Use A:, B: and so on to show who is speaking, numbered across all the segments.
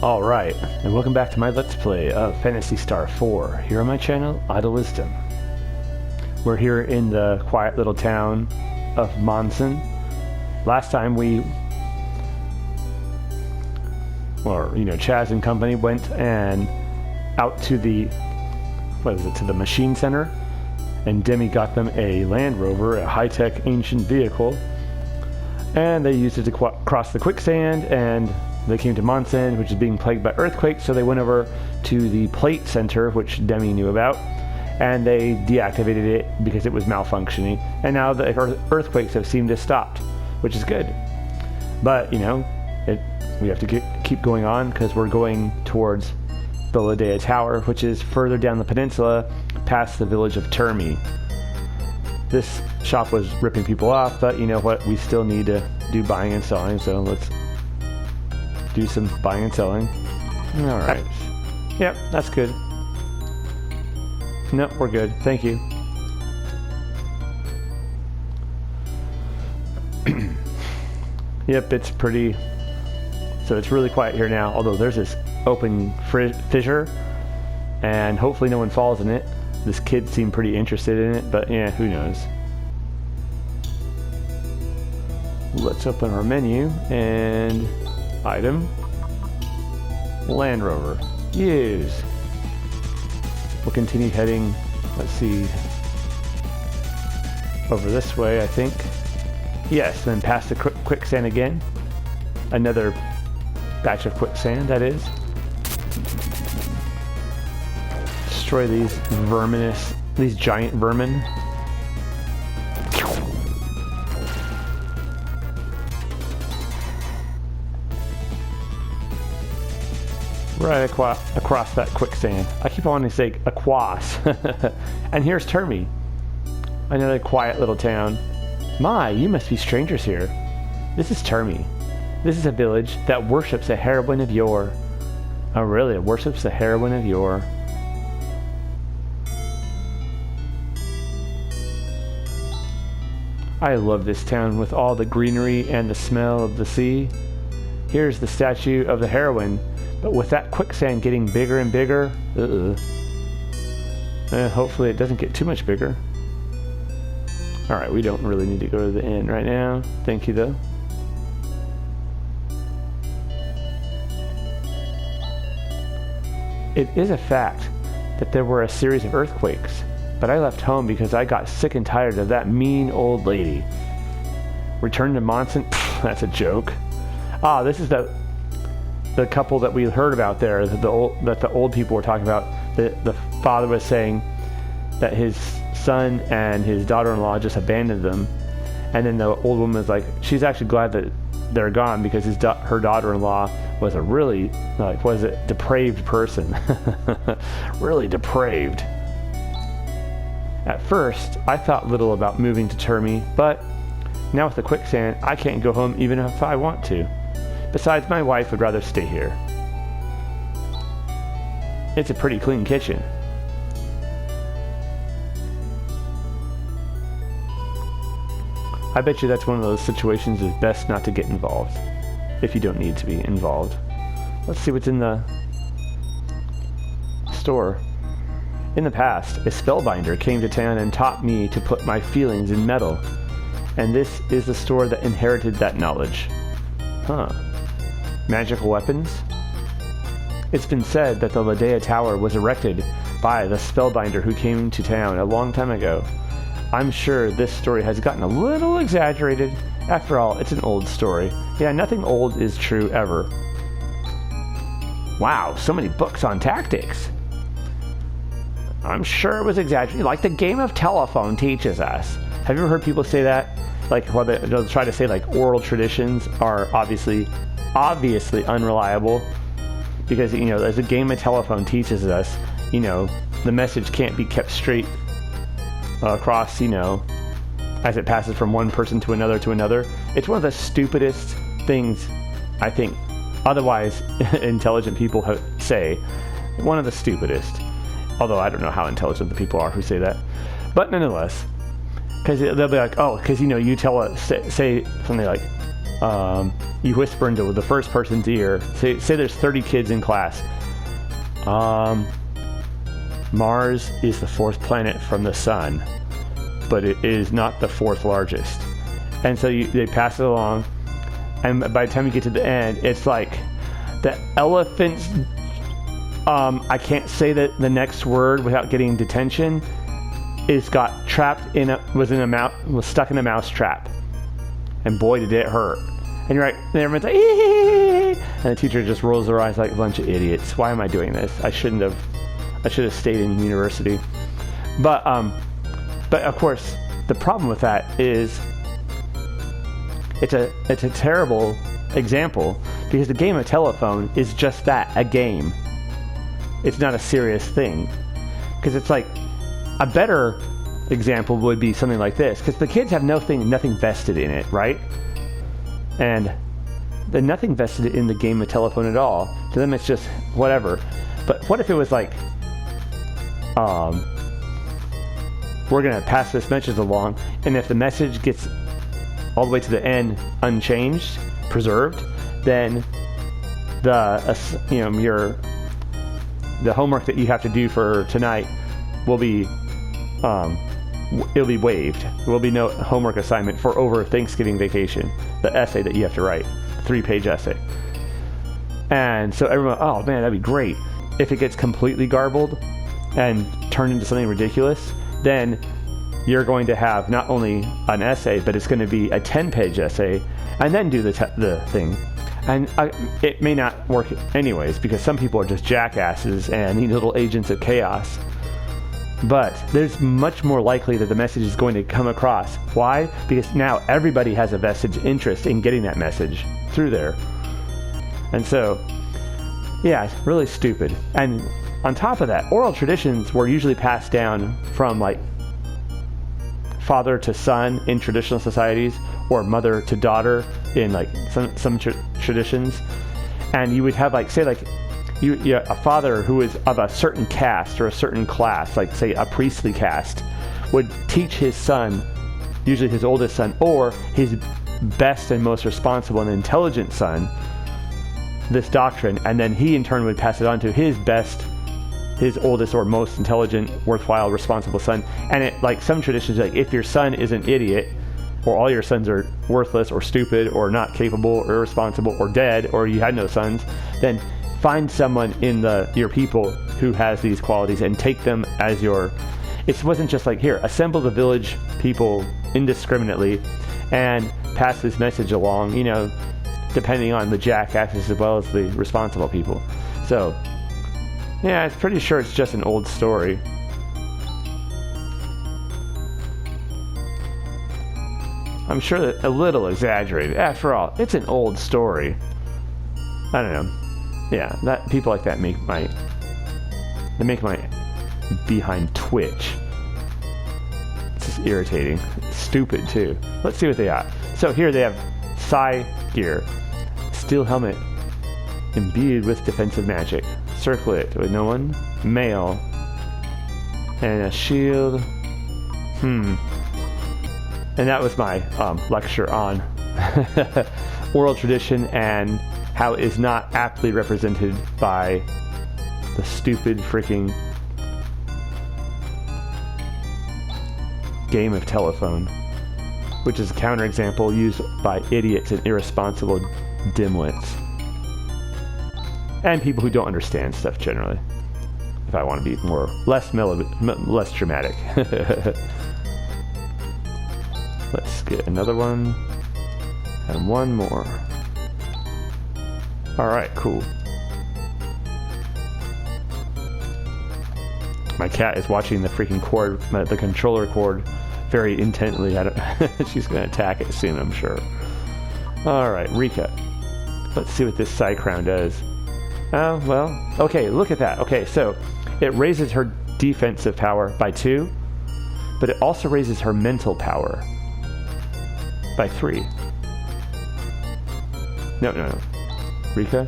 A: Alright, and welcome back to my Let's Play of Phantasy Star 4, here on my channel, Idle Wisdom. We're here in the quiet little town of Monsen. Last time Chaz and company went and out to the, to the machine center, and Demi got them a Land Rover, a high-tech ancient vehicle, and they used it to cross the quicksand, and they came to Monsen, which is being plagued by earthquakes, so they went over to the plate center, which Demi knew about, and they deactivated it because it was malfunctioning, and now the earthquakes have seemed to stop, which is good. But, we have to keep going on, because we're going towards the Ladea Tower, which is further down the peninsula, past the village of Termi. This shop was ripping people off, but you know what, we still need to do buying and selling, so let's do some buying and selling. Alright. Yep, that's good. Nope, we're good. Thank you. Yep, it's pretty... So it's really quiet here now, although there's this open fissure, and hopefully no one falls in it. This kid seemed pretty interested in it, but yeah, who knows. Let's open our menu, and... Item. Land Rover. Use. We'll continue heading, let's see, over this way, I think. Yes, then past the quicksand again. Another batch of quicksand, that is. Destroy these these giant vermin. Right across that quicksand. I keep wanting to say across. And here's Termi. Another quiet little town. My, you must be strangers here. This is Termi. This is a village that worships a heroine of yore. Oh really, it worships a heroine of yore. I love this town with all the greenery and the smell of the sea. Here's the statue of the heroine. But with that quicksand getting bigger and bigger, hopefully it doesn't get too much bigger. Alright, we don't really need to go to the inn right now. Thank you, though. It is a fact that there were a series of earthquakes, but I left home because I got sick and tired of that mean old lady. Return to Monsen? Pfft, that's a joke. Ah, this is the couple that we heard about there, that the old people were talking about. The father was saying that his son and his daughter-in-law just abandoned them, and then the old woman was like, she's actually glad that they're gone because her daughter-in-law was a really, depraved person. Really depraved. At first, I thought little about moving to Termi, but now with the quicksand, I can't go home even if I want to. Besides, my wife would rather stay here. It's a pretty clean kitchen. I bet you that's one of those situations it's best not to get involved, if you don't need to be involved. Let's see what's in the store. In the past, a spellbinder came to town and taught me to put my feelings in metal, and this is the store that inherited that knowledge. Huh. Magical weapons? It's been said that the Ladea Tower was erected by the spellbinder who came to town a long time ago. I'm sure this story has gotten a little exaggerated. After all, it's an old story. Yeah, nothing old is true ever. Wow, so many books on tactics. I'm sure it was exaggerated, like the game of telephone teaches us. Have you ever heard people say that? They'll try to say oral traditions are obviously unreliable because as a game of telephone teaches us, the message can't be kept straight across, as it passes from one person to another. It's one of the stupidest things I think otherwise intelligent people say. One of the stupidest, although I don't know how intelligent the people are who say that, but nonetheless, because they'll be like, oh, because you tell say something like, you whisper into the first person's ear. Say there's 30 kids in class. Mars is the 4th planet from the sun, but it is not the 4th largest. And so they pass it along, and by the time you get to the end, it's like the elephant's, I can't say that the next word without getting detention, was stuck in a mouse trap. And boy, did it hurt. And you're like, and everyone's like, ee! And the teacher just rolls their eyes like a bunch of idiots. Why am I doing this? I should have stayed in university. But of course, the problem with that is it's a terrible example, because the game of telephone is just that, a game. It's not a serious thing. Because it's like, a better example would be something like this, because the kids have nothing vested in it, right? And there's nothing vested in the game of telephone at all. To them, it's just whatever. But what if it was like, we're going to pass this message along, and if the message gets all the way to the end unchanged, preserved, then the homework that you have to do for tonight will be it'll be waived. There will be no homework assignment for over Thanksgiving vacation, the essay that you have to write, 3-page essay. And so everyone, oh man, that'd be great. If it gets completely garbled and turned into something ridiculous, then you're going to have not only an essay, but it's going to be a 10-page essay, and then do the thing. And it may not work anyways, because some people are just jackasses and need little agents of chaos. But there's much more likely that the message is going to come across. Why? Because now everybody has a vested interest in getting that message through there. And so, yeah, it's really stupid. And on top of that, oral traditions were usually passed down from like father to son in traditional societies, or mother to daughter in like some traditions. And you would have like, say like, a father who is of a certain caste or a certain class, like say a priestly caste, would teach his son, usually his oldest son, or his best and most responsible and intelligent son, this doctrine, and then he in turn would pass it on to his oldest or most intelligent, worthwhile, responsible son. And it, like some traditions, like if your son is an idiot, or all your sons are worthless or stupid or not capable or irresponsible or dead, or you had no sons, then find someone in your people who has these qualities and take them as your... It wasn't just like, here, assemble the village people indiscriminately and pass this message along, depending on the jackasses as well as the responsible people. So, yeah, I'm pretty sure it's just an old story. I'm sure that a little exaggerated. After all, it's an old story. I don't know. Yeah, that people like that make my behind twitch. It's just irritating. It's stupid too. Let's see what they got. So here they have Psi gear. Steel helmet imbued with defensive magic. Circlet with no one. Mail. And a shield. And that was my lecture on oral tradition and how it is not aptly represented by the stupid freaking game of telephone, which is a counterexample used by idiots and irresponsible dimwits. And people who don't understand stuff generally, if I want to be less dramatic. Let's get another one, and one more. Alright, cool. My cat is watching the freaking cord, the controller cord, very intently. She's going to attack it soon, I'm sure. Alright, Rika. Let's see what this Psi crown does. Oh, well, okay, look at that. Okay, so it raises her defensive power by 2, but it also raises her mental power by 3. No. Rika?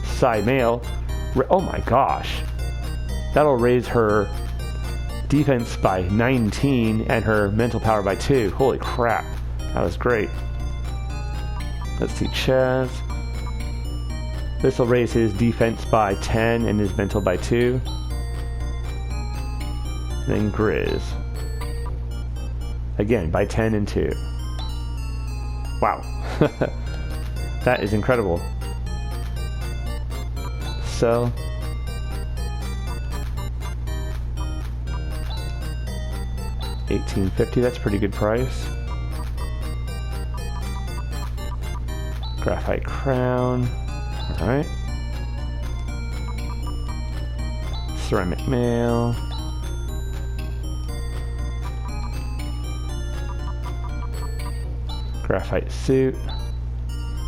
A: Psi male. Oh my gosh. That'll raise her defense by 19 and her mental power by 2. Holy crap. That was great. Let's see, Chaz. This will raise his defense by 10 and his mental by 2. And then Grizz. Again, by 10 and 2. Wow. That is incredible. So... $18.50, that's a pretty good price. Graphite crown. Alright. Ceramic mail. Graphite suit.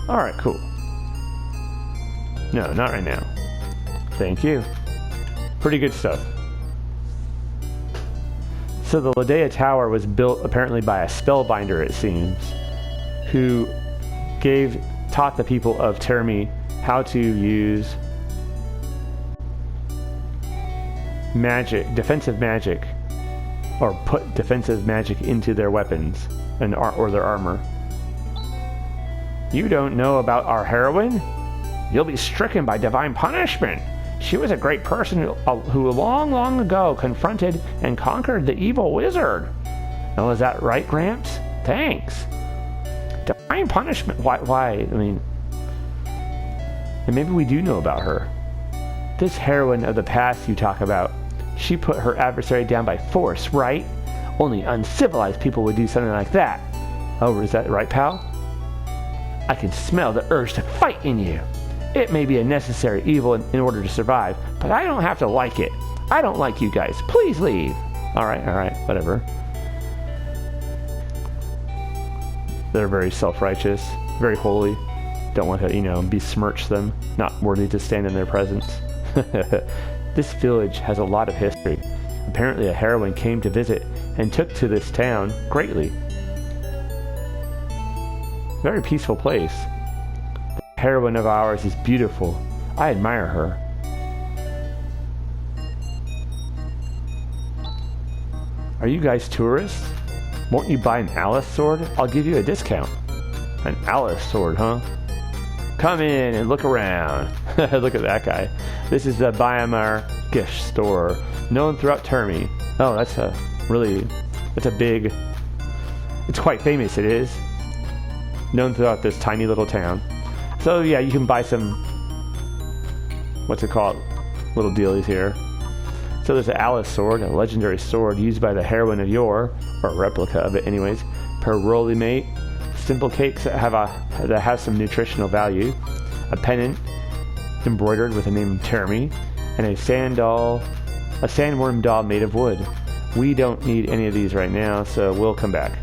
A: Alright, cool. No, not right now. Thank you. Pretty good stuff. So the Ladea Tower was built apparently by a spellbinder, it seems, who taught the people of Termi how to use magic, defensive magic, or put defensive magic into their weapons or their armor. You don't know about our heroine? You'll be stricken by divine punishment. She was a great person who long, long ago confronted and conquered the evil wizard. Oh, is that right, Gramps? Thanks. Divine punishment? Why? I mean... And maybe we do know about her. This heroine of the past you talk about, she put her adversary down by force, right? Only uncivilized people would do something like that. Oh, is that right, pal? I can smell the urge to fight in you. It may be a necessary evil in order to survive, but I don't have to like it. I don't like you guys. Please leave. Alright, whatever. They're very self-righteous, very holy. Don't want to, besmirch them. Not worthy to stand in their presence. This village has a lot of history. Apparently a heroine came to visit and took to this town greatly. Very peaceful place. The heroine of ours is beautiful. I admire her. Are you guys tourists? Won't you buy an Alys sword? I'll give you a discount. An Alys sword, huh? Come in and look around. Look at that guy. This is the Biomar gift store, known throughout Termi. Oh, that's a big, it's quite famous, it is. Known throughout this tiny little town. So yeah, you can buy some, what's it called, little dealies here. So there's an Alys sword, a legendary sword used by the heroine of yore, or a replica of it anyways, per rolly mate. Simple cakes that have some nutritional value, a pennant embroidered with the name Termi, and a sandworm doll made of wood. We don't need any of these right now, so we'll come back.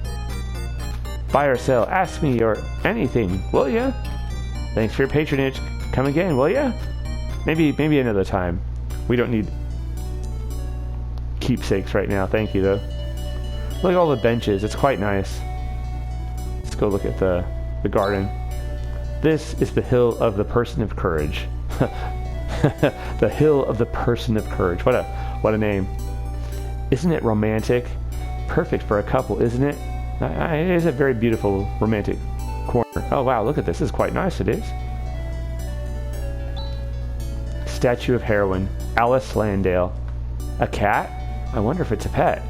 A: Buy or sell, ask me or anything, will ya? Thanks for your patronage. Come again, will ya? Maybe another time. We don't need keepsakes right now, thank you though. Look at all the benches, it's quite nice. Let's go look at the garden. This is the Hill of the Person of Courage. The Hill of the Person of Courage. What a name. Isn't it romantic? Perfect for a couple, isn't it? It is a very beautiful romantic corner. Oh wow, look at this. This is quite nice, it is. Statue of heroine, Alys Landale. A cat? I wonder if it's a pet.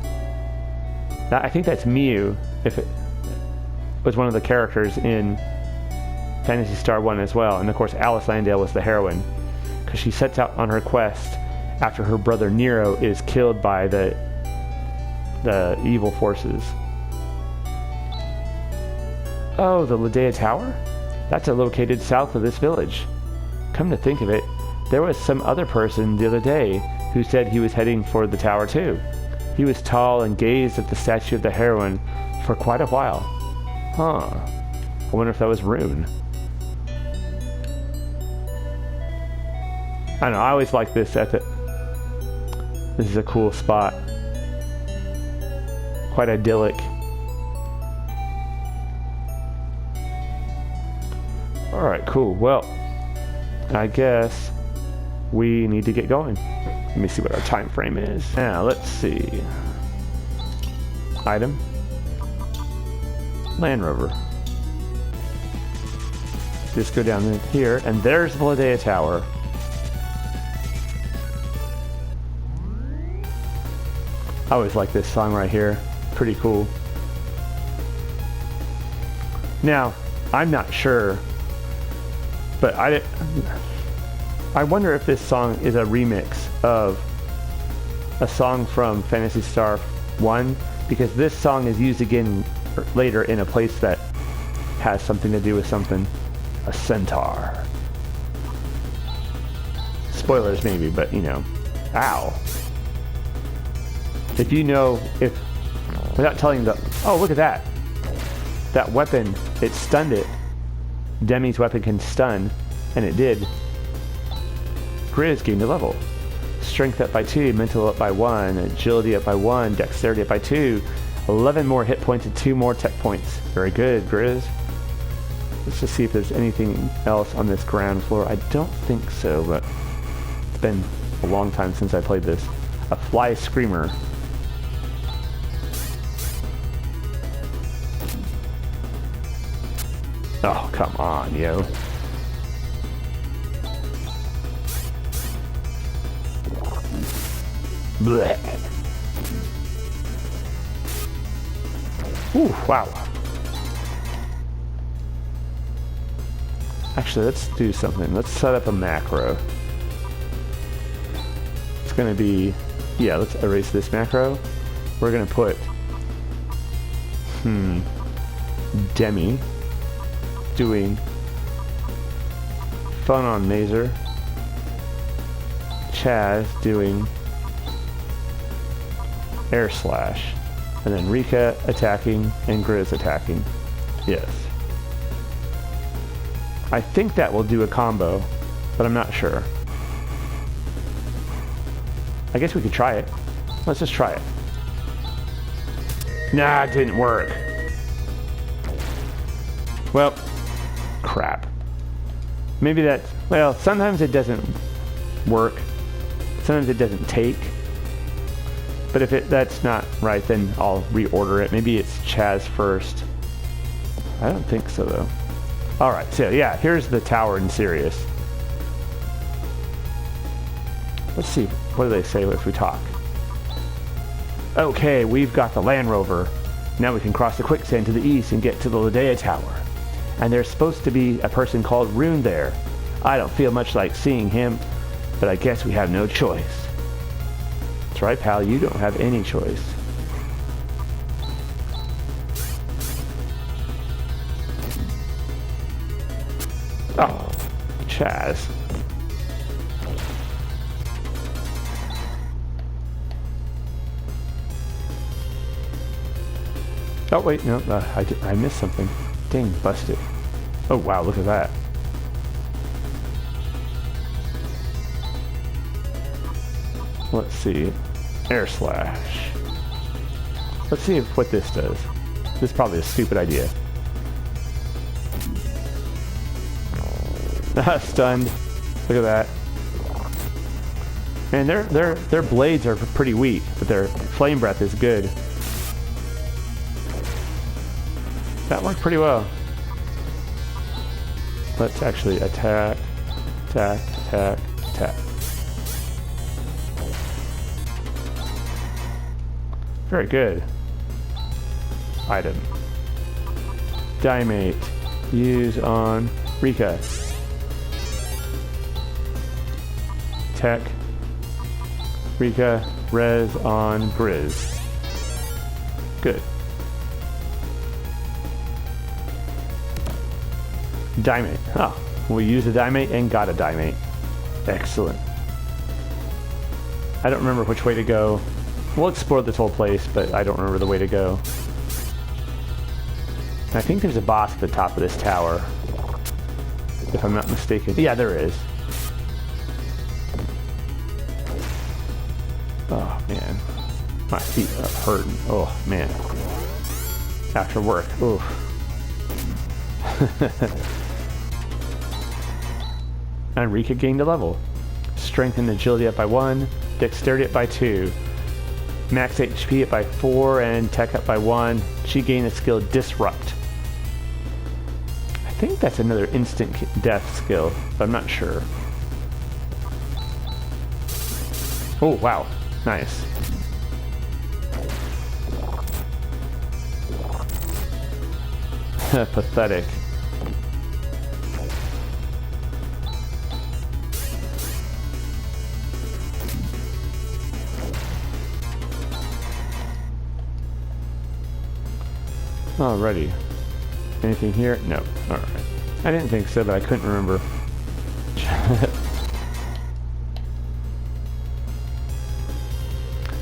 A: I think that's Mew, if it was one of the characters in Phantasy Star 1 as well. And of course, Alys Landale was the heroine, because she sets out on her quest after her brother Nero is killed by the evil forces. Oh, the Ladea Tower? That's located south of this village. Come to think of it, there was some other person the other day who said he was heading for the tower too. He was tall and gazed at the statue of the heroine for quite a while. Huh. I wonder if that was Rune. I don't know, I always like this This is a cool spot. Quite idyllic. Alright, cool. Well, I guess we need to get going. Let me see what our time frame is. Now, let's see. Item. Land Rover. Just go down in here, and there's the Ladea Tower. I always like this song right here. Pretty cool. Now, I'm not sure, but I wonder if this song is a remix of a song from Phantasy Star 1, because this song is used again later in a place that has something to do with something. A centaur. Spoilers maybe, but you know. Ow. If you know, without telling them, oh, look at that. That weapon, it stunned it. Demi's weapon can stun, and it did. Grizz gained a level. Strength up by 2, mental up by 1, agility up by 1, dexterity up by 2, 11 more hit points and 2 more tech points. Very good, Grizz. Let's just see if there's anything else on this ground floor. I don't think so, but it's been a long time since I played this. A fly screamer. Oh, come on, yo. Blech. Ooh, wow. Actually, let's do something. Let's set up a macro. It's going to be... Yeah, let's erase this macro. We're going to put... Demi doing fun on Mazer. Chaz doing air slash. And then Rika attacking and Grizz attacking. Yes. I think that will do a combo, but I'm not sure. I guess we could try it. Let's just try it. Nah, it didn't work. Well, crap. Maybe that... Well, sometimes it doesn't work. Sometimes it doesn't take. But if that's not right, then I'll reorder it. Maybe it's Chaz first. I don't think so, though. Alright, so yeah, here's the tower in Sirius. Let's see, what do they say if we talk? Okay, we've got the Land Rover. Now we can cross the quicksand to the east and get to the Ladea Tower. And there's supposed to be a person called Rune there. I don't feel much like seeing him, but I guess we have no choice. That's right, pal, you don't have any choice. Oh, Chaz. Oh, wait, no, I missed something. Dang, busted. Oh, wow, look at that. Let's see. Air slash. Let's see what this does. This is probably a stupid idea. Stunned. Look at that. Man, their blades are pretty weak, but their flame breath is good. That worked pretty well. Let's actually attack, attack, attack, attack. Very good. Item. Diamate. Use on Rika. Tech. Rika. Res on Grizz. Good. Diamate. Oh, we used a diamate and got a diamate. Excellent. I don't remember which way to go. We'll explore this whole place, but I don't remember the way to go. I think there's a boss at the top of this tower, if I'm not mistaken. Yeah, there is. Oh, man. My feet are hurting. Oh, man. After work. Oof. And Rika gained a level. Strength and agility up by 1, dexterity up by 2, max HP up by 4, and tech up by 1. She gained the skill Disrupt. I think that's another instant death skill, but I'm not sure. Oh, wow. Nice. Pathetic. Alrighty. Anything here? No. Alright. I didn't think so, but I couldn't remember.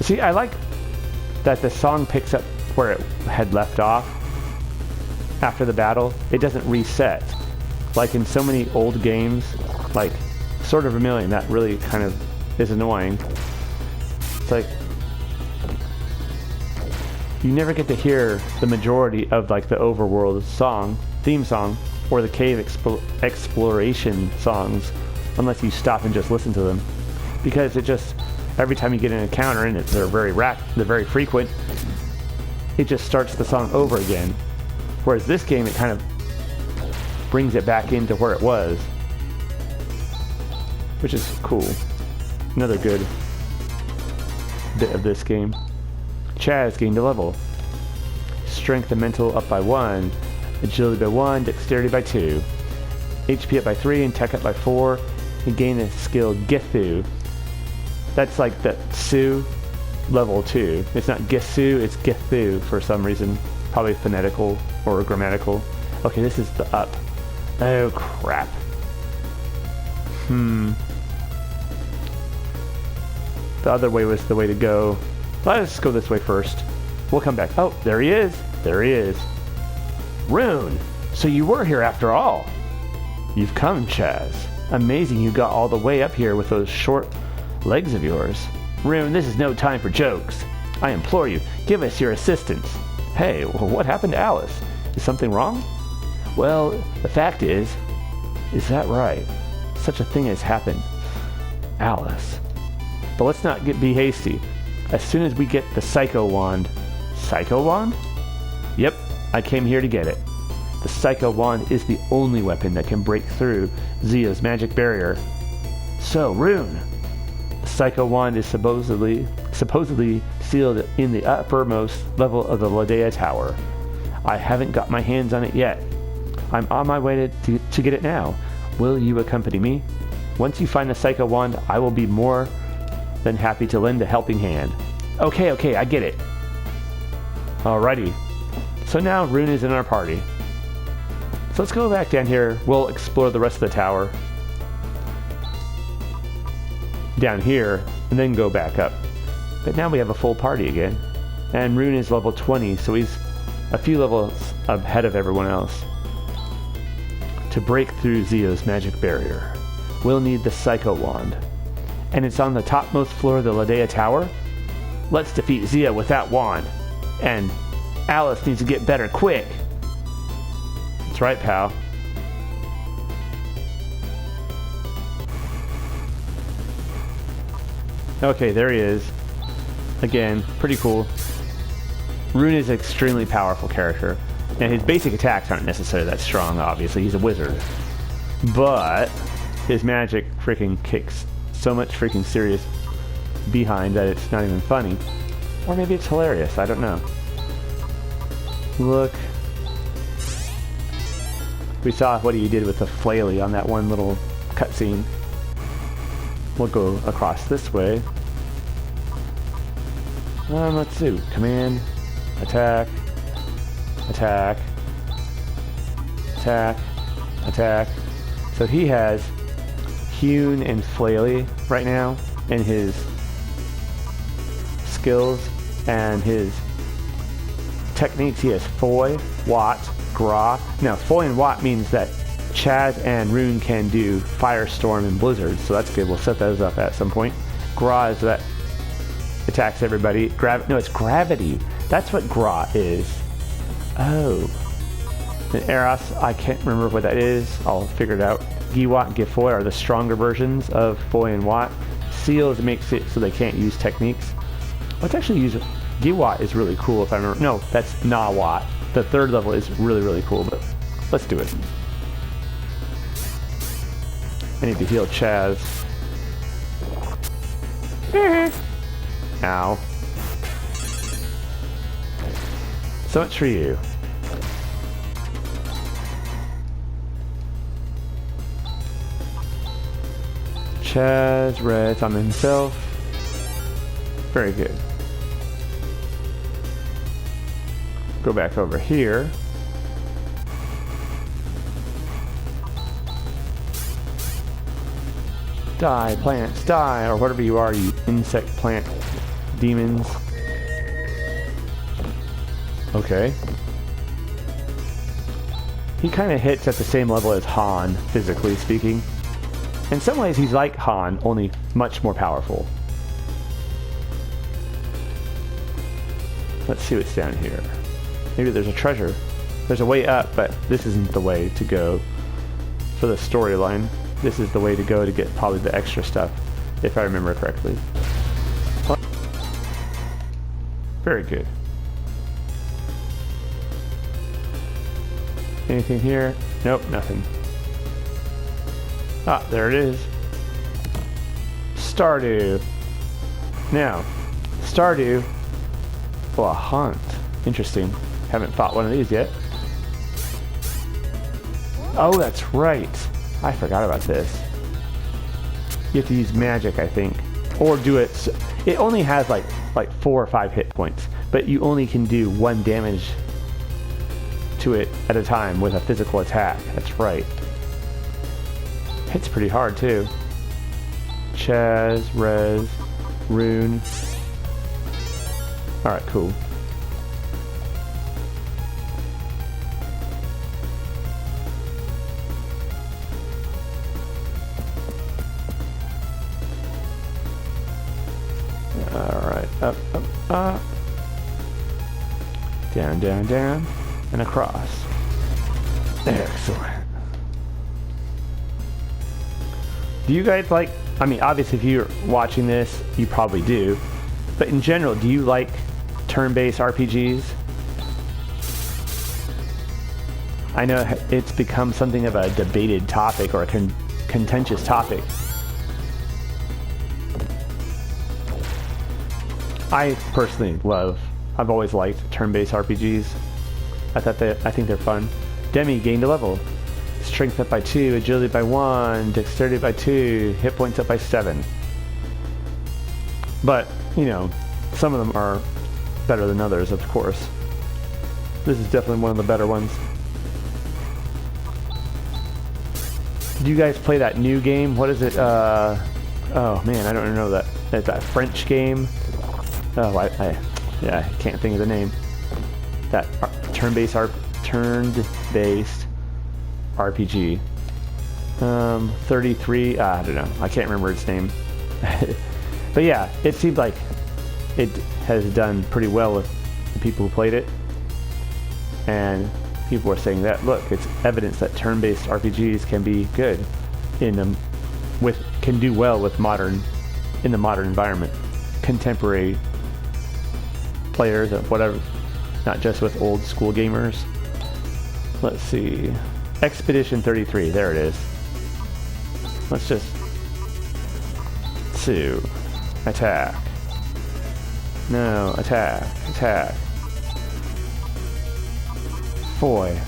A: See, I like that the song picks up where it had left off after the battle. It doesn't reset. Like in so many old games, like Sword of Vermilion, that really kind of is annoying. It's like you never get to hear the majority of like the overworld song, theme song, or the cave exploration songs unless you stop and just listen to them, because it just every time you get an encounter and they're very frequent, it just starts the song over again. Whereas this game, it kind of brings it back into where it was, which is cool. Another good bit of this game. Chaz gained a level. Strength and mental up by 1, agility by 1, dexterity by 2, HP up by 3, and tech up by 4. He gained the skill Githu. That's like the Su level 2. It's not Gisu, it's Githu for some reason. Probably phonetical or grammatical. Okay, this is the up. Oh, crap. The other way was the way to go. Let's go this way first. We'll come back. Oh, there he is. There he is. Rune, so you were here after all. You've come, Chaz. Amazing you got all the way up here with those short legs of yours. Rune, this is no time for jokes. I implore you, give us your assistance. Hey, what happened to Alys? Is something wrong? Well, the fact is that right? Such a thing has happened. Alys. But let's not be hasty. As soon as we get the Psycho Wand... Psycho Wand? Yep, I came here to get it. The Psycho Wand is the only weapon that can break through Zea's magic barrier. So, Rune, the Psycho Wand is supposedly sealed in the uppermost level of the Ladea Tower. I haven't got my hands on it yet. I'm on my way to get it now. Will you accompany me? Once you find the Psycho Wand, I will be more than happy to lend a helping hand. Okay, I get it. Alrighty. So now Rune is in our party. So let's go back down here. We'll explore the rest of the tower. Down here, and then go back up. But now we have a full party again. And Rune is level 20, so he's a few levels ahead of everyone else. To break through Zea's magic barrier, we'll need the Psycho Wand. And it's on the topmost floor of the Ladea Tower? Let's defeat Zea with that wand. And Alys needs to get better quick. That's right, pal. Okay, there he is. Again, pretty cool. Rune is an extremely powerful character, and his basic attacks aren't necessarily that strong, obviously. He's a wizard. But his magic freaking kicks so much freaking serious behind that it's not even funny. Or maybe it's hilarious, I don't know. Look. We saw what he did with the flaily on that one little cutscene. We'll go across this way. Let's do command, attack, attack, attack, attack. So he has hewn and flaily right now in his skills, and his techniques. He has Foy, Watt, Gra. Now Foy and Watt means that Chaz and Rune can do Firestorm and Blizzard, so that's good. We'll set those up at some point. Gra is that attacks everybody. No, it's gravity. That's what Gra is. Oh. And Eros, I can't remember what that is. I'll figure it out. Giwat and Gifoy are the stronger versions of Foy and Watt. Seals makes it so they can't use techniques. Let's actually use Giwat is really cool if I remember. No, that's Nawat. The third level is really, really cool, but let's do it. I need to heal Chaz. Ow. So much for you. Chaz rests on himself. Very good. Go back over here. Die, plants, die, or whatever you are, you insect plant demons. Okay. He kind of hits at the same level as Han, physically speaking. In some ways, he's like Han, only much more powerful. Let's see what's down here. Maybe there's a treasure. There's a way up, but this isn't the way to go for the storyline. This is the way to go to get probably the extra stuff, if I remember correctly. Oh. Very good. Anything here? Nope, nothing. Ah, there it is. Stardew. Now, Stardew. Well, a hunt. Interesting. Haven't fought one of these yet. Oh, that's right. I forgot about this. You have to use magic, I think. Or do it... It only has like 4 or 5 hit points. But you only can do 1 damage to it at a time with a physical attack. That's right. Hits pretty hard, too. Chaz, Rez, Rune. Alright, cool. Alright, up, up, up. Down, down, down. And across. Excellent. Do you guys like... I mean, obviously if you're watching this, you probably do. But in general, do you like turn-based RPGs? I know it's become something of a debated topic or a contentious topic. I personally I've always liked turn-based RPGs. I think they're fun. Demi gained a level. Strength up by 2, agility by 1, dexterity by 2, hit points up by 7. But, you know, some of them are better than others, of course. This is definitely one of the better ones. Do you guys play that new game? What is it? Oh man, I don't know that. It's that French game. Oh, I can't think of the name. That turn-based RPG. 33. I don't know. I can't remember its name. But yeah, it seemed like it has done pretty well with the people who played it, and people were saying that look, it's evidence that turn-based RPGs can be good can do well with in the modern environment, contemporary players or whatever, not just with old school gamers. Let's see, Expedition 33. There it is. Let's just attack. No, attack. Boy,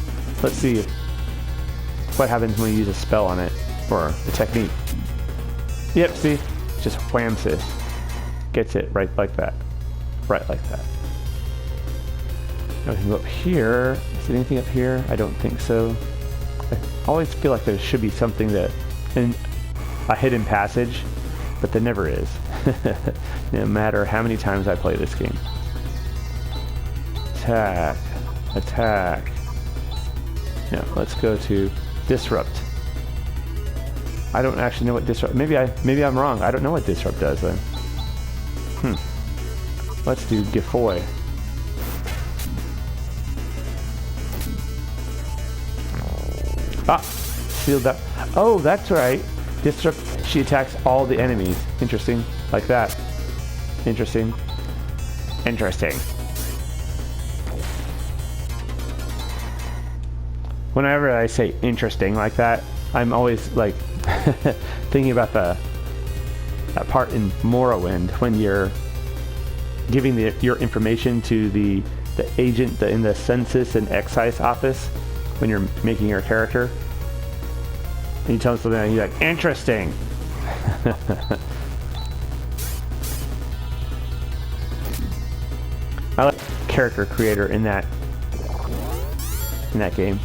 A: let's see what happens when you use a spell on it, or a technique. Yep, see? Just whams this. Gets it right like that. Right like that. Now we can go up here. Is there anything up here? I don't think so. I always feel like there should be something a hidden passage, but there never is. No matter how many times I play this game. Attack. Now let's go to disrupt. I don't actually know what disrupt. Maybe I'm wrong. I don't know what disrupt does then. Let's do Gifoy. Ah, sealed up. Oh, that's right. Disrupt. She attacks all the enemies. Interesting. Like that. Interesting. Whenever I say interesting like that, I'm always like thinking about that part in Morrowind when you're giving your information to the agent in the census and excise office when you're making your character, and you tell them something and you're like, interesting. I like character creator in that game.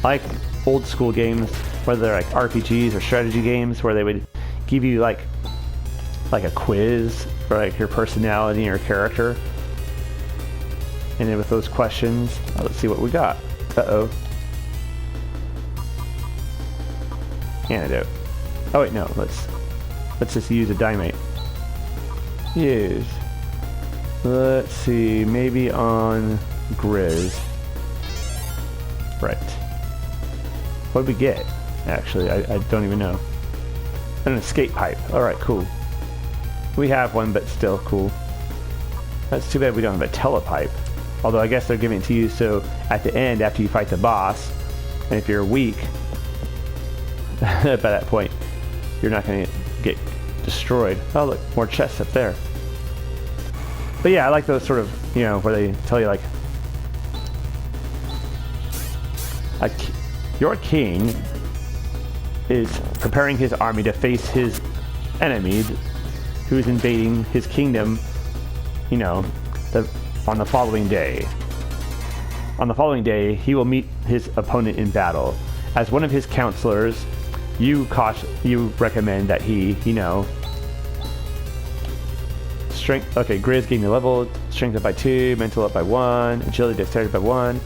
A: I like old school games, whether they're like RPGs or strategy games, where they would give you like a quiz for like your personality and your character. And then with those questions, let's see what we got. Uh-oh. Antidote. Oh wait, no, let's just use a dynamite. Use. Let's see, maybe on Grizz. Right. What did we get? Actually, I don't even know. An escape pipe. Alright, cool. We have one, but still cool. That's too bad we don't have a telepipe. Although I guess they're giving it to you so at the end, after you fight the boss, and if you're weak, by that point, you're not going to get destroyed. Oh look, more chests up there. But yeah, I like those sort of, you know, where they tell you like your king is preparing his army to face his enemy who is invading his kingdom, you know, on the following day. On the following day, he will meet his opponent in battle. As one of his counselors, you recommend that he, you know, strength. Okay, Grizz gain the level, strength up by 2, mental up by 1, agility, dexterity by 1,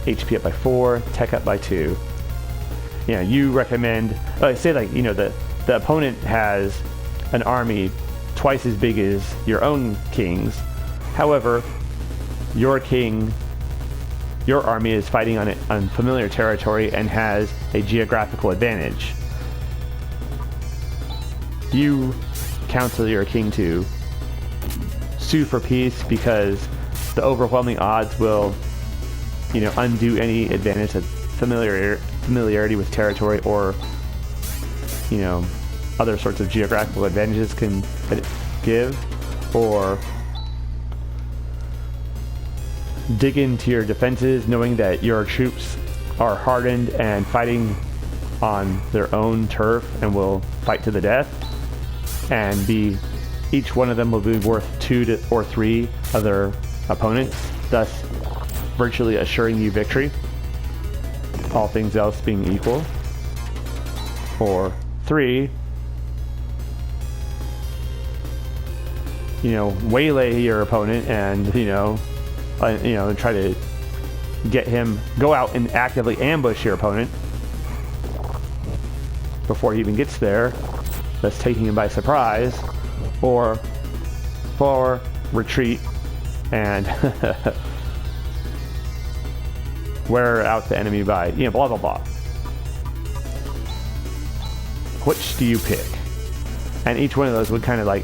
A: HP up by 4, tech up by 2. You know, you recommend. Say like, you know, the opponent has an army twice as big as your own king's. However, your army is fighting on unfamiliar territory and has a geographical advantage. You counsel your king to sue for peace because the overwhelming odds will, you know, undo any advantage that familiarity with territory or, you know, other sorts of geographical advantages can give, or dig into your defenses knowing that your troops are hardened and fighting on their own turf and will fight to the death, and each one of them will be worth 2 or 3 of their opponents, thus virtually assuring you victory, all things else being equal. Or 3, you know, waylay your opponent and, you know, try to get him, go out and actively ambush your opponent before he even gets there, thus taking him by surprise. Or 4, retreat and wear out the enemy by, you know, blah blah blah. Which do you pick? And each one of those would kind of like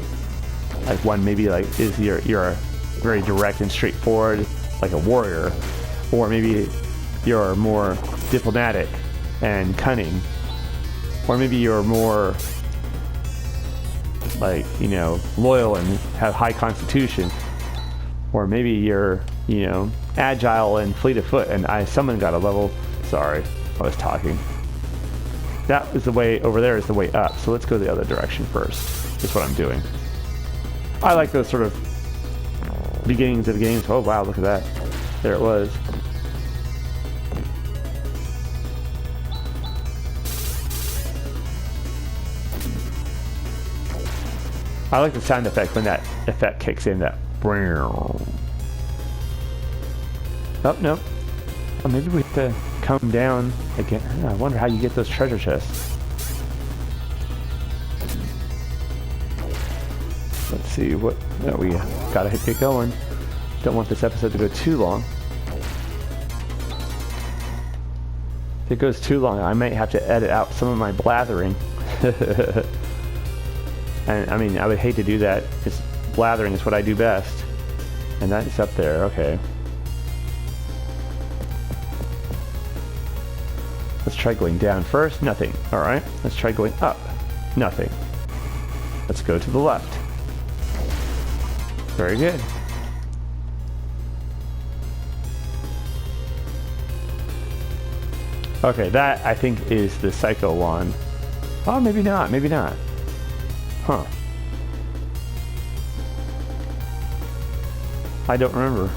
A: one maybe like is you're very direct and straightforward, like a warrior, or maybe you're more diplomatic and cunning, or maybe you're more like, you know, loyal and have high constitution, or maybe you're, you know, agile and fleet of foot. And someone got a level. Sorry, I was talking. That is the way over there, is the way up. So let's go the other direction first. That's what I'm doing. I like those sort of beginnings of games. Oh wow, look at that. There it was. I like the sound effect when that effect kicks in, that. Oh, no. Oh, maybe we have to come down again. I wonder how you get those treasure chests. Let's see what... No, we gotta get going. Don't want this episode to go too long. If it goes too long, I might have to edit out some of my blathering. And I mean, I would hate to do that. It's blathering is what I do best. And that is up there, okay. Let's try going down first. Nothing. Alright. Let's try going up. Nothing. Let's go to the left. Very good. Okay, that I think is the Psycho Wand. Oh, maybe not. Maybe not. Huh. I don't remember.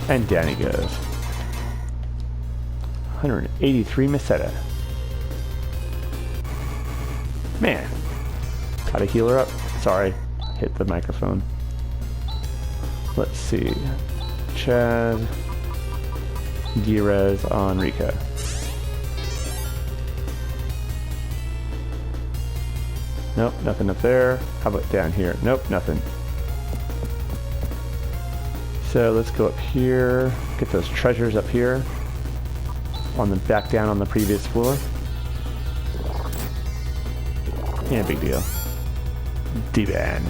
A: And down he goes. 183 Meseta. Man. Gotta heal her up. Sorry. Hit the microphone. Let's see. Chaz. G-Res on Rika. Nope, nothing up there. How about down here? Nope, nothing. So let's go up here. Get those treasures up here. On the back down on the previous floor. Yeah, big deal. D-Ban.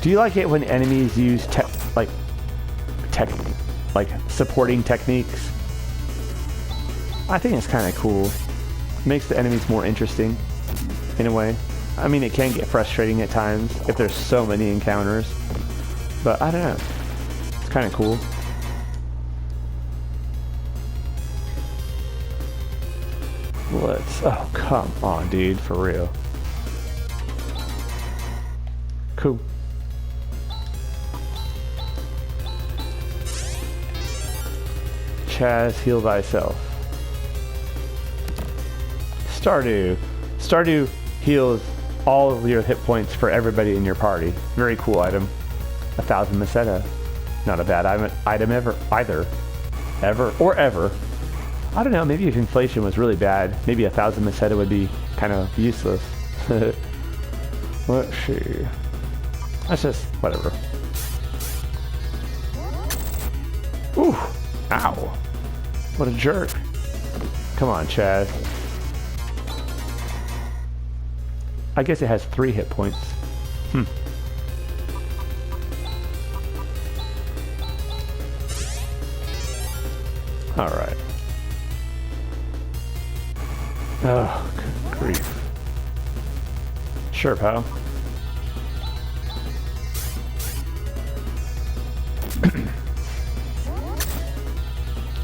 A: Do you like it when enemies use supporting techniques? I think it's kind of cool. Makes the enemies more interesting, in a way. I mean, it can get frustrating at times if there's so many encounters, but I don't know. It's kind of cool. Oh, come on, dude, for real. Cool. Chaz, heal thyself. Stardew. Stardew heals all of your hit points for everybody in your party. Very cool item. 1,000 Meseta. Not a bad item ever, either. Ever. I don't know, maybe if inflation was really bad, maybe 1,000 Meseta would be kind of useless. Let's see. That's just, whatever. Ooh! Ow! What a jerk. Come on, Chaz. I guess it has 3 hit points. Alright. Oh, good grief. Sure, pal.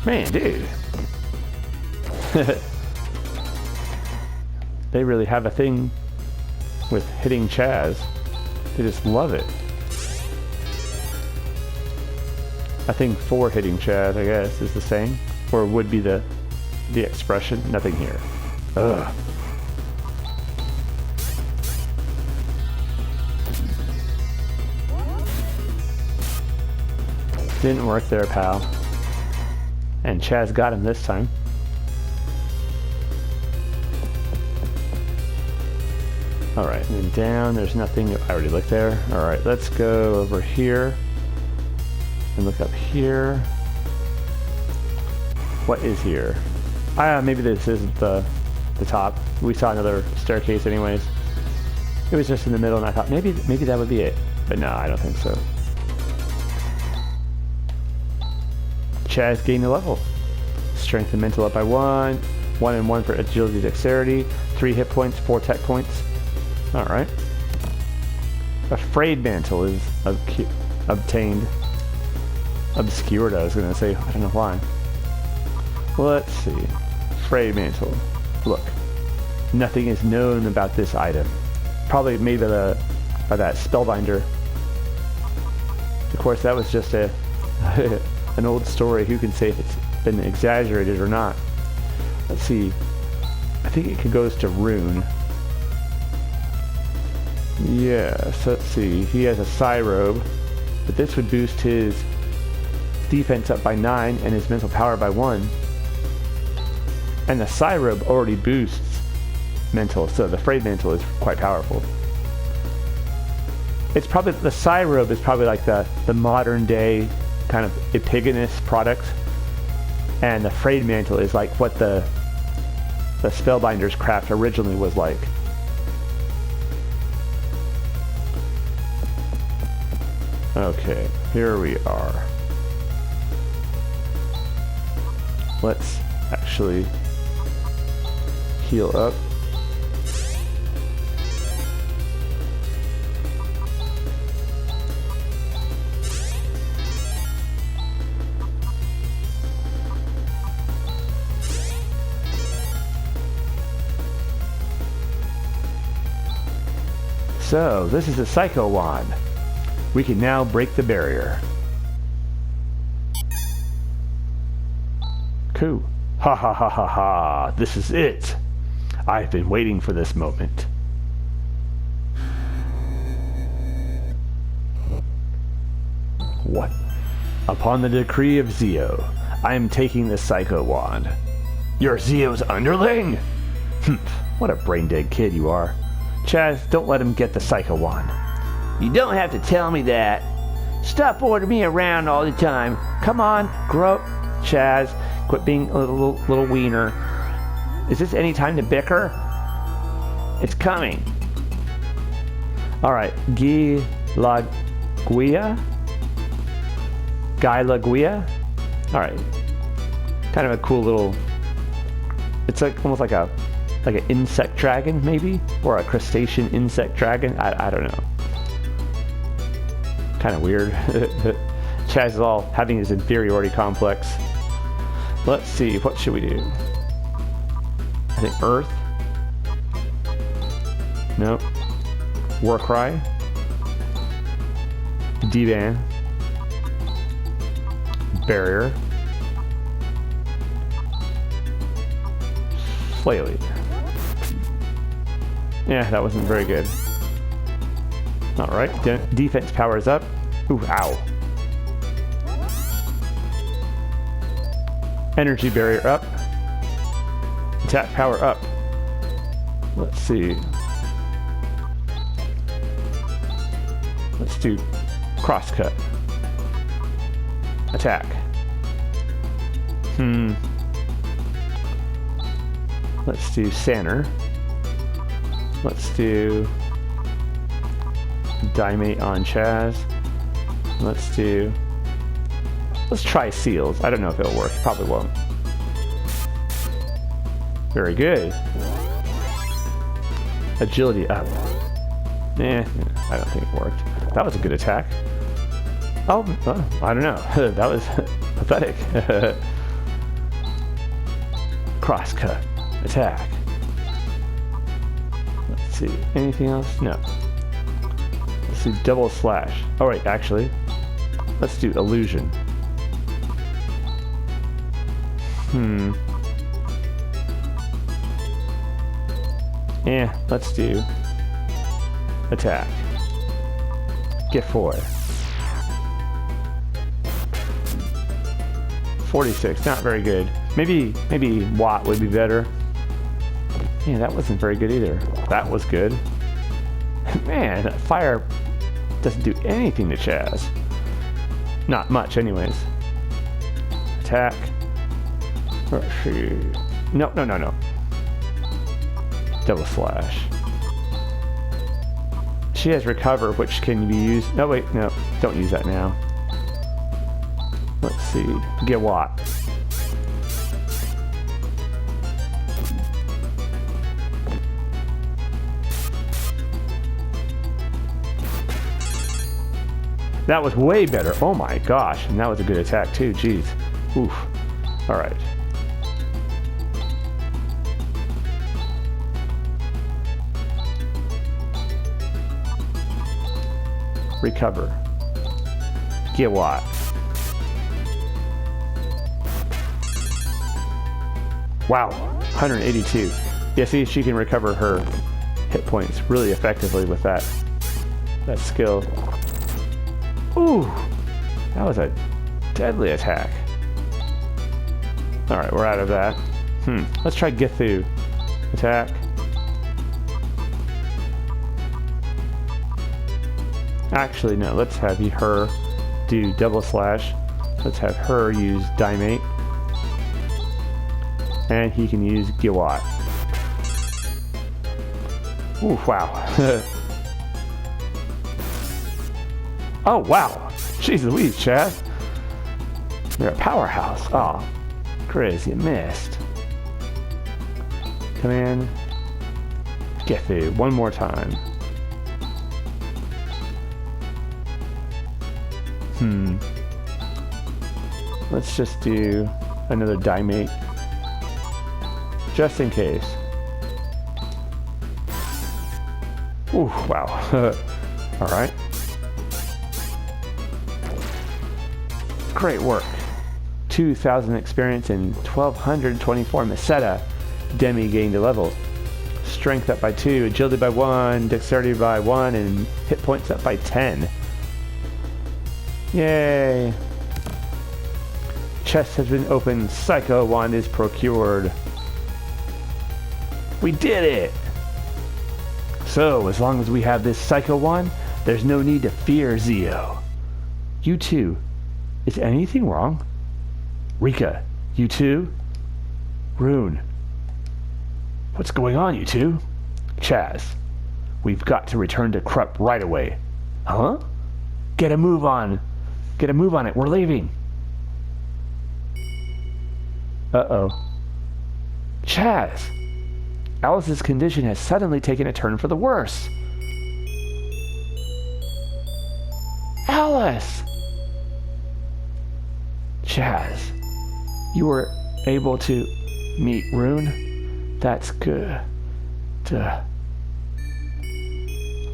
A: Man, dude. They really have a thing with hitting Chaz. They just love it. I think for hitting Chaz, I guess, is the same. Or would be the expression. Nothing here. Ugh. Didn't work there, pal. And Chaz got him this time. Alright, and then down, there's nothing. I already looked there. Alright, let's go over here. And look up here. What is here? Maybe this isn't the top. We saw another staircase anyways. It was just in the middle and I thought maybe that would be it. But no, I don't think so. Chaz gained a level. Strength and mental up by 1. 1 and 1 for agility, dexterity. 3 hit points, 4 tech points. Alright. A frayed mantle is obtained. Obscured, I was going to say. I don't know why. Let's see. Frayed mantle. Look. Nothing is known about this item. Probably made by that spellbinder. Of course, that was just an old story. Who can say if it's been exaggerated or not? Let's see. I think it goes to Rune. Yes, let's see. He has a Psy Robe, but this would boost his defense up by 9 and his mental power by 1. And the Psy Robe already boosts mental, so the frayed mantle is quite powerful. It's probably, the Psy Robe is probably like the modern day kind of epigonous product, and the frayed mantle is like what the Spellbinder's craft originally was like. Okay, here we are. Let's actually heal up. So, this is a Psycho Wand. We can now break the barrier. Cool. Ha ha ha ha ha. This is it. I've been waiting for this moment. What? Upon the decree of Zio, I am taking the Psycho Wand. You're Zio's underling? What a brain-dead kid you are. Chaz, don't let him get the Psycho Wand.
B: You don't have to tell me that. Stop ordering me around all the time. Come on, grow up.
A: Chaz, quit being a little wiener. Is this any time to bicker?
B: It's coming.
A: Alright, Guy La Guia? Alright. Kind of a cool little... It's like almost like an insect dragon, maybe? Or a crustacean insect dragon? I don't know. Kind of weird. Chaz is all having his inferiority complex. Let's see, what should we do? I think Earth. Nope. Warcry. D-Ban. Barrier. Flaily. Yeah, that wasn't very good. Alright, defense powers up. Ooh, ow. Energy barrier up. Attack power up. Let's see. Let's do crosscut. Attack. Let's do Sanner. Let's do Dimate on Chaz. Let's try Seals. I don't know if it'll work. Probably won't. Very good. Agility up. I don't think it worked. That was a good attack. Oh, I don't know. That was pathetic. Crosscut. Attack. Let's see. Anything else? No. Let's do double slash. Alright, actually. Let's do illusion. Yeah, let's do attack. Get 4. 46, not very good. Maybe Watt would be better. Yeah, that wasn't very good either. That was good. Man, that fire doesn't do anything to Chaz. Not much, anyways. Attack. No. Double slash. She has recover, which can be used. No, wait, no. Don't use that now. Let's see. Get Watt. That was way better. Oh my gosh. And that was a good attack too. Jeez. Oof. Alright. Recover. Get Watt. Wow. 182. Yeah, see, she can recover her hit points really effectively with that skill. Ooh, that was a deadly attack. Alright, we're out of that. Let's try Githu. Attack. Actually, no, let's have her do double slash. Let's have her use Dimate. And he can use Giwat. Ooh, wow. Oh, wow. Jeez Louise, Chaz. You're a powerhouse. Oh, Grizz, you missed. Come in. Get through one more time. Let's just do another Dimate. Just in case. Ooh, wow. Alright. Great work. 2,000 experience and 1,224 Meseta. Demi gained a level. Strength up by 2, agility by 1, dexterity by 1, and hit points up by 10. Yay! Chest has been opened. Psycho wand is procured. We did it! So, as long as we have this Psycho wand, there's no need to fear Zeo. You too. Is anything wrong? Rika, you too? Rune. What's going on, you two? Chaz. We've got to return to Krupp right away. Huh? Get a move on. Get a move on it. We're leaving. Uh-oh. Chaz. Alys's condition has suddenly taken a turn for the worse. Alys! Chaz, you were able to meet Rune? That's good.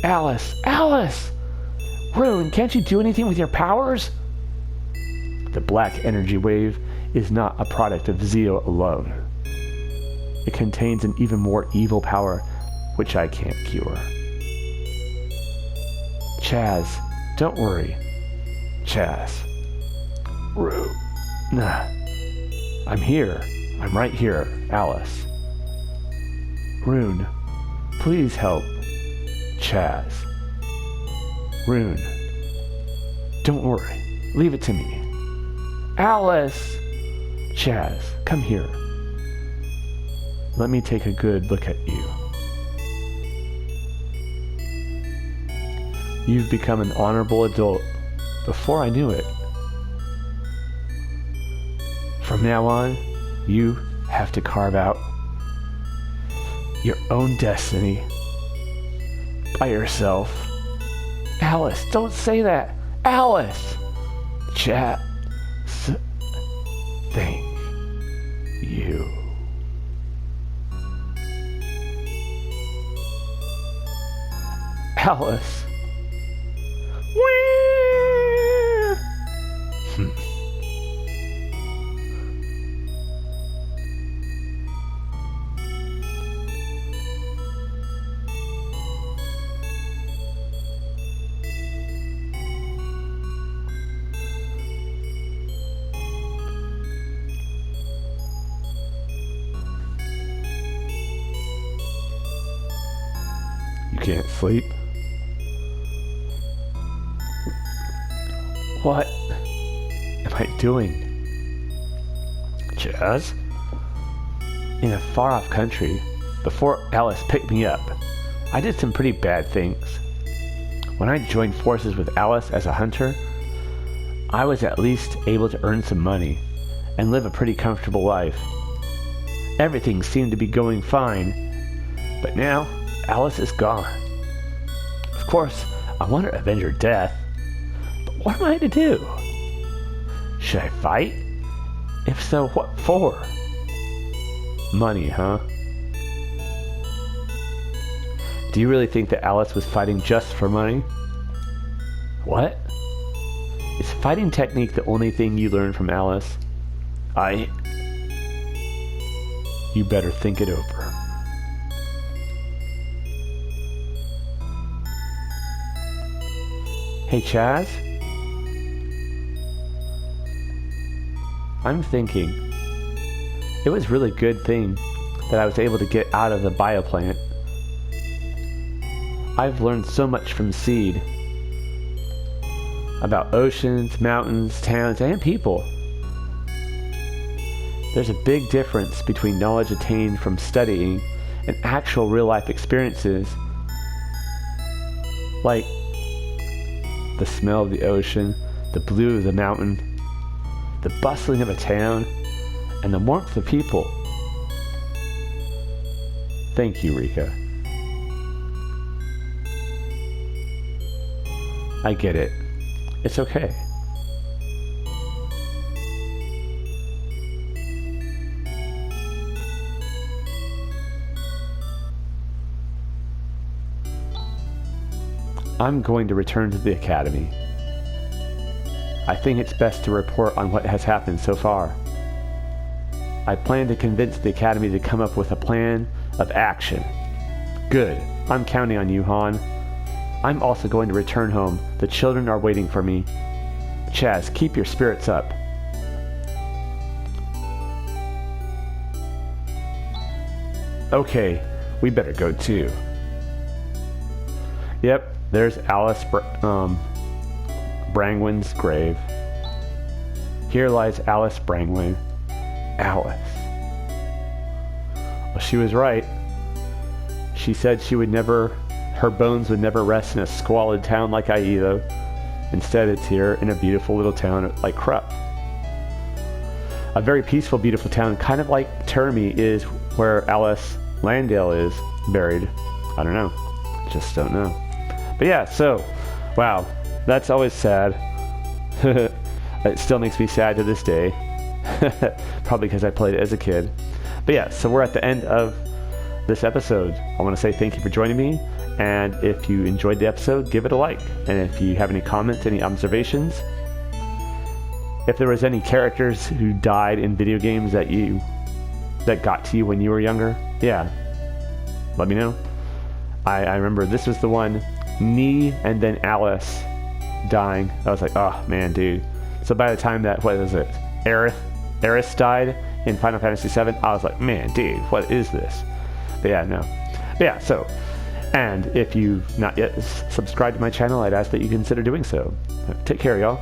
A: Alys! Alys! Rune, can't you do anything with your powers? The black energy wave is not a product of Zeo alone. It contains an even more evil power, which I can't cure. Chaz, don't worry. Chaz. Rune. Nah. I'm here. I'm right here, Alys. Rune, please help. Chaz. Rune. Don't worry. Leave it to me. Alys! Chaz, come here. Let me take a good look at you. You've become an honorable adult before I knew it. From now on, you have to carve out your own destiny by yourself. Alys, don't say that. Alys! Chat. Thank you. Alys. You can't sleep? What am I doing? Chaz? In a far-off country, before Alys picked me up, I did some pretty bad things. When I joined forces with Alys as a hunter, I was at least able to earn some money and live a pretty comfortable life. Everything seemed to be going fine, but now Alys is gone. Of course, I want to avenge her death, but what am I to do? Should I fight? If so, what for? Money, huh? Do you really think that Alys was fighting just for money? What? Is fighting technique the only thing you learned from Alys? You better think it over. Hey, Chaz? I'm thinking, it was a really good thing that I was able to get out of the bioplant. I've learned so much from Seed. About oceans, mountains, towns, and people. There's a big difference between knowledge attained from studying and actual real-life experiences. Like the smell of the ocean, the blue of the mountain, the bustling of a town, and the warmth of people. Thank you, Rika. I get it. It's okay. I'm going to return to the academy. I think it's best to report on what has happened so far. I plan to convince the academy to come up with a plan of action. Good. I'm counting on you, Han. I'm also going to return home. The children are waiting for me. Chaz, keep your spirits up. Okay, we better go too. Yep, there's Alys Brangwin's grave. Here lies Alys Brangwin. Alys. Well, she was right. She said her bones would never rest in a squalid town like Aedo. Instead, it's here in a beautiful little town like Krupp. A very peaceful, beautiful town, kind of like Termi is where Alys Landale is buried. I don't know. Just don't know. But yeah, so, wow, that's always sad. It still makes me sad to this day. Probably because I played it as a kid. But yeah, so we're at the end of this episode. I want to say thank you for joining me. And if you enjoyed the episode, give it a like. And if you have any comments, any observations, if there was any characters who died in video games that got to you when you were younger, yeah, let me know. I remember this was the one, me and then Alys dying. I was like, oh man, dude. So by the time that, what is it, Aerith died in Final Fantasy VII, I was like, man, dude, what is this? But yeah, no. But yeah, so, and if you've not yet subscribed to my channel, I'd ask that you consider doing so. Take care, y'all.